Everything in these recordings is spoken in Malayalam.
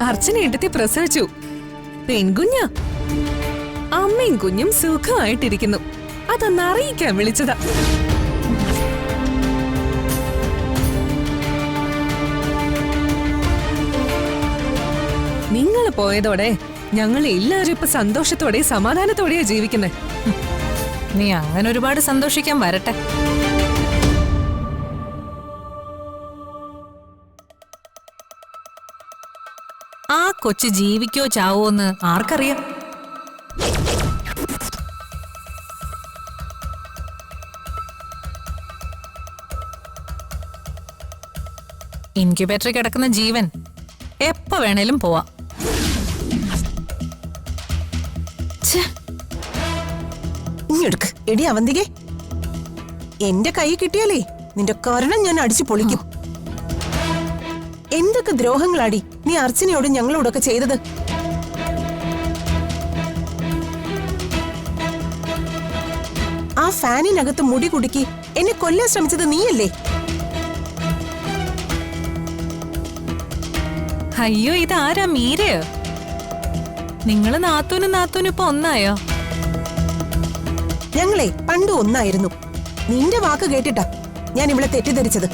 അർച്ചന എടുത്തി പ്രസവിച്ചു. പെൺകുഞ്ഞാ. അമ്മയും കുഞ്ഞും സുഖമായിട്ടിരിക്കുന്നു. അതൊന്ന് അറിയിക്കാൻ വിളിച്ചതാ. നിങ്ങൾ പോയതോടെ ഞങ്ങൾ എല്ലാവരും ഇപ്പൊ സന്തോഷത്തോടെ സമാധാനത്തോടെയാ ജീവിക്കുന്നേ. നീ അങ്ങനെ ഒരുപാട് സന്തോഷിക്കാൻ വരട്ടെ. ആ കൊച്ചു ജീവിക്കോ ചാവോന്ന് ആർക്കറിയാം? ഇൻക്യുബേറ്ററിൽ കിടക്കുന്ന ജീവൻ എപ്പോ വേണേലും പോവാം. ഇങ്ങെടുക്ക് എടി അവന്തികെ. എന്റെ കൈ കിട്ടിയാലേ നിന്റെ കാരണം ഞാൻ അടിച്ചു പൊളിക്കും. എന്തൊക്കെ ദ്രോഹങ്ങളാടി നീ അർച്ചനയോടും ഞങ്ങളോടൊക്കെ ചെയ്തത്. ആ ഫാനിനകത്ത് മുടി കുടുക്കി എന്നെ കൊല്ലാൻ ശ്രമിച്ചത് നീയല്ലേ? അയ്യോ, ഇതാരാ? മീരയോ? നിങ്ങള് നാത്തൂനും ഇപ്പൊ ഒന്നായോ? ഞങ്ങളെ പണ്ട് ഒന്നായിരുന്നു. നിന്റെ വാക്ക് കേട്ടിട്ടാ ഞാൻ ഇവിടെ തെറ്റിദ്ധരിച്ചത്.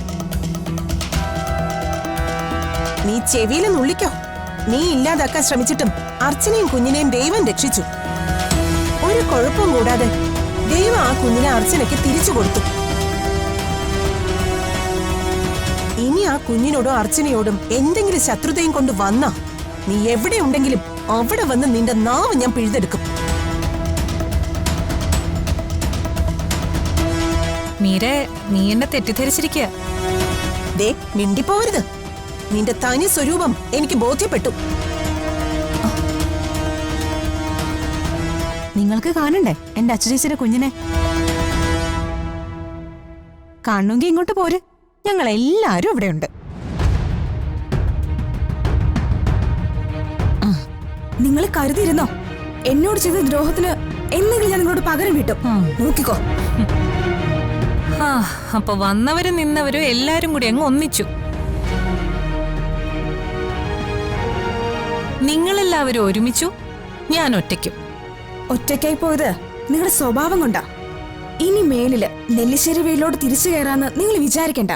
നീ ചെവിയിലെ നുള്ളിക്കോ. നീ ഇല്ലാതാക്കാൻ ശ്രമിച്ചിട്ടും അർച്ചനയും കുഞ്ഞിനെയും ദൈവം രക്ഷിച്ചു. ഒരു കുഴപ്പം കൂടാതെ ദൈവം ആ കുഞ്ഞിനെ അർച്ചനയ്ക്ക് തിരിച്ചു കൊടുത്തു. ഇനി ആ കുഞ്ഞിനോടും അർച്ചനയോടും എന്തെങ്കിലും ശത്രുതയും കൊണ്ട് വന്നാ നീ എവിടെ ഉണ്ടെങ്കിലും അവിടെ വന്ന് നിന്റെ നാവ് ഞാൻ പിഴുതെടുക്കും. മീരെ, നീ എന്നെ തെറ്റിദ്ധരിച്ചിരിക്കുക. ദേ, മിണ്ടിപ്പോവരുത്. നിന്റെ തനി സ്വരൂപം എനിക്ക് ബോധ്യപ്പെട്ടു. നിങ്ങൾക്ക് കാണണ്ടേ എന്റെ അച്ചുചേച്ചിയുടെ കുഞ്ഞിനെ? കാണണമെങ്കിൽ ഇങ്ങോട്ട് പോര്. ഞങ്ങൾ എല്ലാരും ഇവിടെയുണ്ട്. നിങ്ങൾ കരുതിയിരുന്നോ എന്നോട് ചെയ്ത ദ്രോഹത്തിന് എന്തെങ്കിലും ഞാൻ നിങ്ങളോട് പകരം വീട്ടും? നോക്കിക്കോ. അപ്പൊ വന്നവരും നിന്നവരും എല്ലാരും കൂടി അങ്ങ് ഒന്നിച്ചു. നിങ്ങളെല്ലാവരും ഒരുമിച്ചു, ഞാൻ ഒറ്റയ്ക്കും. ഒറ്റയ്ക്കായി പോയത് നിങ്ങളുടെ സ്വഭാവം കൊണ്ടാ. ഇനി മേലില് നെല്ലിശ്ശേരി വീട്ടിലോട്ട് തിരിച്ചു കയറാന്ന് നിങ്ങൾ വിചാരിക്കണ്ട.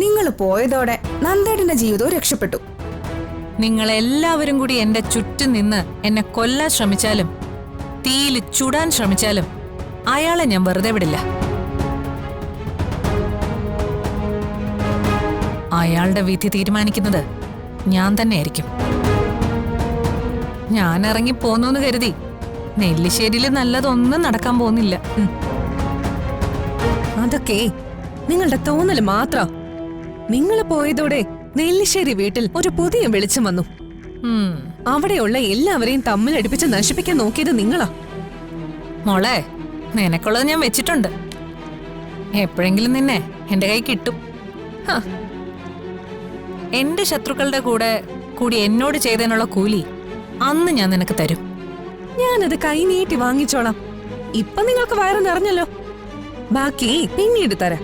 നിങ്ങൾ പോയതോടെ നന്ദേട്ടന്റെ ജീവിതവും രക്ഷപ്പെട്ടു. നിങ്ങളെല്ലാവരും കൂടി എന്റെ ചുറ്റും നിന്ന് എന്നെ കൊല്ലാൻ ശ്രമിച്ചാലും തീയിൽ ചുടാൻ ശ്രമിച്ചാലും അയാളെ ഞാൻ വെറുതെ വിടില്ല. അയാളുടെ വിധി തീരുമാനിക്കുന്നത് ഞാൻ തന്നെയായിരിക്കും. ഞാൻ ഇറങ്ങി പോന്നൂന്ന് കരുതി നെല്ലിശ്ശേരിയിൽ നല്ലതൊന്നും നടക്കാൻ പോകുന്നില്ല. അതൊക്കെ നിങ്ങളുടെ തോന്നല് മാത്രം. നിങ്ങൾ പോയതോടെ നെല്ലിശ്ശേരി വീട്ടിൽ ഒരു പുതിയ വെളിച്ചം വന്നു. അവിടെയുള്ള എല്ലാവരെയും തമ്മിലടിപ്പിച്ച് നശിപ്പിക്കാൻ നോക്കിയത് നിങ്ങളാ. മോളെ, നിനക്കുള്ളത് ഞാൻ വെച്ചിട്ടുണ്ട്. എപ്പോഴെങ്കിലും നിന്നെ എന്റെ കൈ കിട്ടും. എന്റെ ശത്രുക്കളുടെ കൂടി എന്നോട് ചെയ്തതിനുള്ള കൂലി അന്ന് ഞാൻ നിനക്ക് തരും. ഞാനത് കൈ നീട്ടി വാങ്ങിച്ചോളാം. ഇപ്പൊ നിങ്ങൾക്ക് വയറ് നിറഞ്ഞല്ലോ. ബാക്കി പിന്നീട് തരാം.